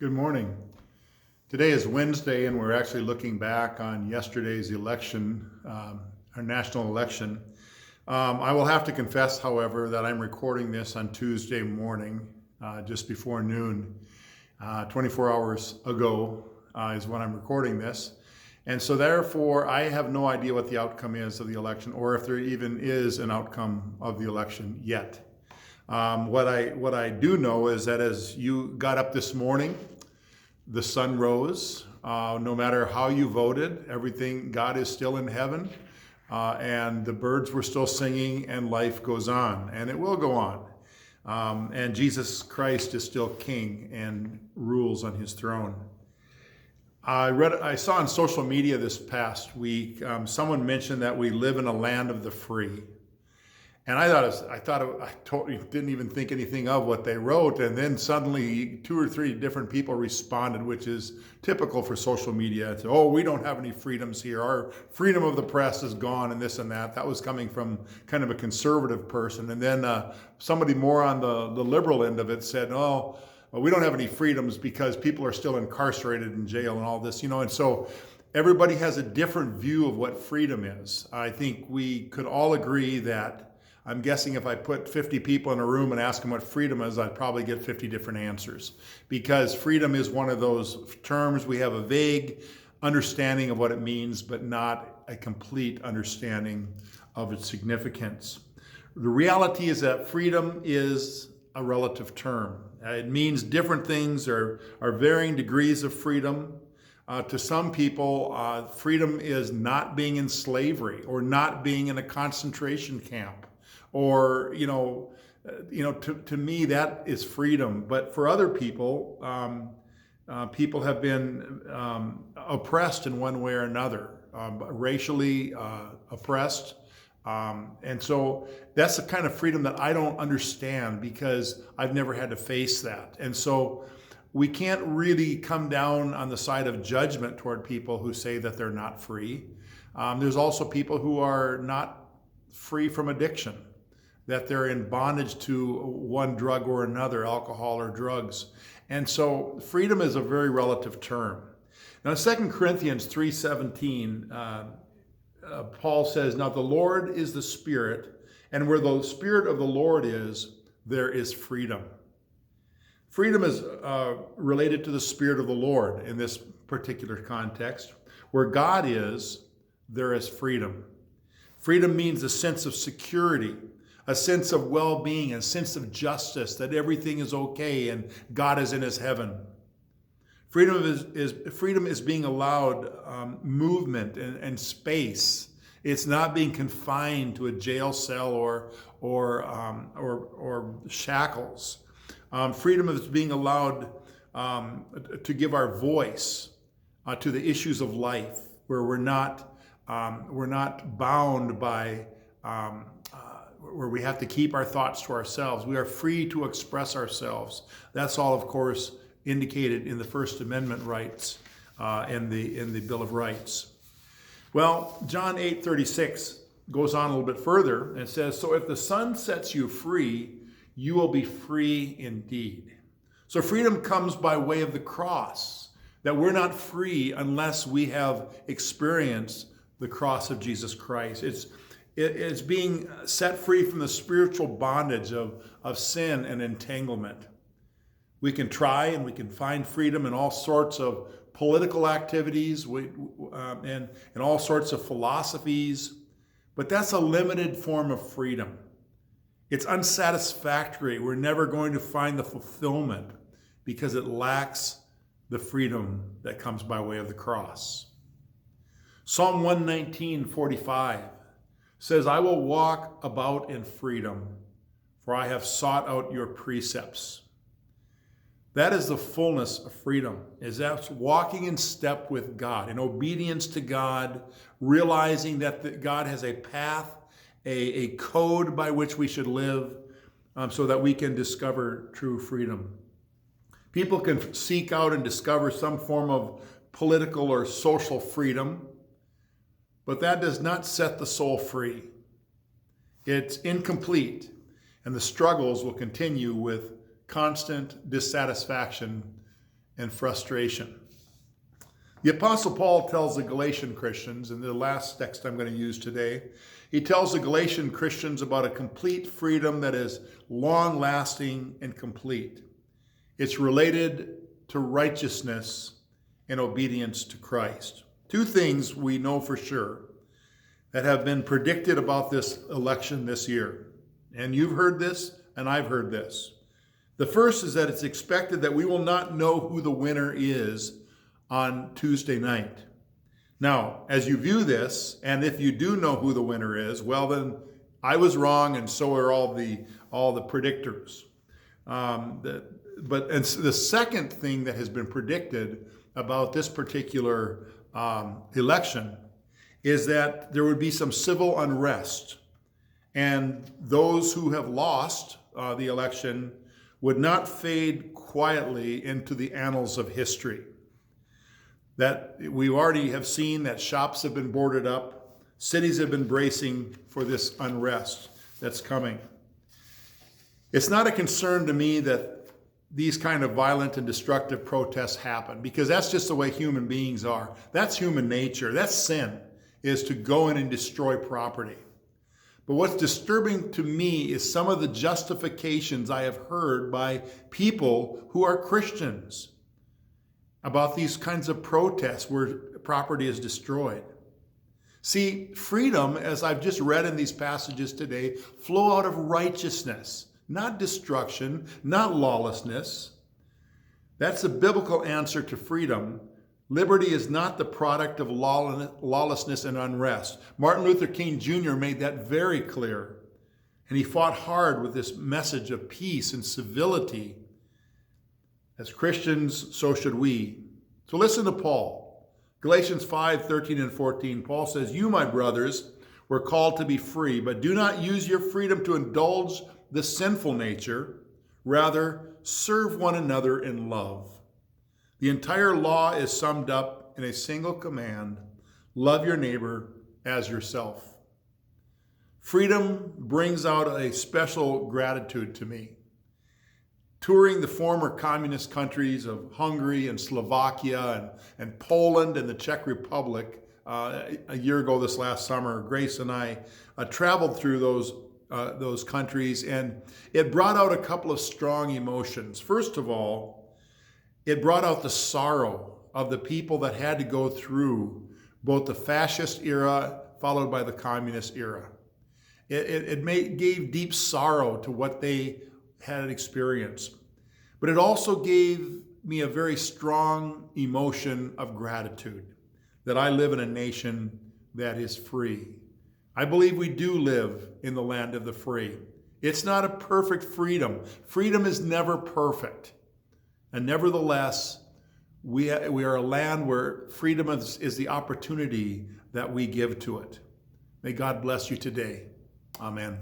Good morning. Today is Wednesday, and we're actually looking back on yesterday's election, our national election. I will have to confess, however, that I'm recording this on Tuesday morning, just before noon. 24 hours ago is when I'm recording this. And so therefore, I have no idea what the outcome is of the election, or if there even is an outcome of the election yet. What I do know is that as you got up this morning, the sun rose. No matter how you voted, God is still in heaven, and the birds were still singing, and life goes on, and it will go on. And Jesus Christ is still King and rules on his throne. I saw on social media this past week, someone mentioned that we live in a land of the free. And I totally didn't even think anything of what they wrote. And then suddenly 2 or 3 different people responded, which is typical for social media. It's, oh, we don't have any freedoms here. Our freedom of the press is gone and this and that. That was coming from kind of a conservative person. And then somebody more on the liberal end of it said, oh, well, we don't have any freedoms because people are still incarcerated in jail and all this, And so everybody has a different view of what freedom is. I think we could all agree that I'm guessing if I put 50 people in a room and ask them what freedom is, I'd probably get 50 different answers. Because freedom is one of those terms we have a vague understanding of what it means, but not a complete understanding of its significance. The reality is that freedom is a relative term. It means different things or varying degrees of freedom. To some people, freedom is not being in slavery or not being in a concentration camp. Or, to me, that is freedom. But for other people, people have been oppressed in one way or another, racially oppressed. And so that's the kind of freedom that I don't understand because I've never had to face that. And so we can't really come down on the side of judgment toward people who say that they're not free. There's also people who are not free from addiction, that they're in bondage to one drug or another, alcohol or drugs. And so freedom is a very relative term. Now in 2 Corinthians 3:17, Paul says, now the Lord is the Spirit, and where the Spirit of the Lord is, there is freedom. Freedom is related to the Spirit of the Lord in this particular context. Where God is, there is freedom. Freedom means a sense of security, a sense of well-being, a sense of justice, that everything is okay and God is in his heaven. Freedom is being allowed movement and space. It's not being confined to a jail cell or shackles. Freedom is being allowed to give our voice to the issues of life, where we're not bound by where we have to keep our thoughts to ourselves. We are free to express ourselves. That's all, of course, indicated in the First Amendment rights in the Bill of Rights. Well, John 8:36 goes on a little bit further and says, so if the Son sets you free, you will be free indeed. So freedom comes by way of the cross, that we're not free unless we have experienced the cross of Jesus Christ. It's being set free from the spiritual bondage of sin and entanglement. We can try and we can find freedom in all sorts of political activities and all sorts of philosophies, but that's a limited form of freedom. It's unsatisfactory. We're never going to find the fulfillment because it lacks the freedom that comes by way of the cross. Psalm 119:45 says, I will walk about in freedom, for I have sought out your precepts. That is the fullness of freedom, is that walking in step with God, in obedience to God, realizing that God has a path, a code by which we should live, so that we can discover true freedom. People can seek out and discover some form of political or social freedom, but that does not set the soul free. It's incomplete, and the struggles will continue with constant dissatisfaction and frustration. The Apostle Paul tells the Galatian Christians, in the last text I'm going to use today, he tells the Galatian Christians about a complete freedom that is long-lasting and complete. It's related to righteousness and obedience to Christ. Two things we know for sure that have been predicted about this election this year. And you've heard this, and I've heard this. The first is that it's expected that we will not know who the winner is on Tuesday night. Now, as you view this, and if you do know who the winner is, well then, I was wrong, and so are all the predictors. But the second thing that has been predicted about this particular election is that there would be some civil unrest, and those who have lost the election would not fade quietly into the annals of history. That we already have seen that shops have been boarded up, cities have been bracing for this unrest that's coming. It's not a concern to me that these kind of violent and destructive protests happen, because that's just the way human beings are. That's human nature. That's sin, is to go in and destroy property. But what's disturbing to me is some of the justifications I have heard by people who are Christians about these kinds of protests where property is destroyed. See, freedom, as I've just read in these passages today, flow out of righteousness, not destruction, not lawlessness. That's the biblical answer to freedom. Liberty is not the product of lawlessness and unrest. Martin Luther King Jr. made that very clear, and he fought hard with this message of peace and civility. As Christians, so should we. So listen to Paul. Galatians 5:13 and 14, Paul says, "You, my brothers, were called to be free, but do not use your freedom to indulge the sinful nature. Rather, serve one another in love. The entire law is summed up in a single command: love your neighbor as yourself." Freedom brings out a special gratitude to me. Touring the former communist countries of Hungary and Slovakia and Poland and the Czech Republic a year ago this last summer, Grace and I traveled through those countries, and it brought out a couple of strong emotions. First of all, it brought out the sorrow of the people that had to go through both the fascist era followed by the communist era. It gave deep sorrow to what they had experienced. But it also gave me a very strong emotion of gratitude that I live in a nation that is free. I believe we do live in the land of the free. It's not a perfect freedom. Freedom is never perfect. And nevertheless, we are a land where freedom is the opportunity that we give to it. May God bless you today. Amen.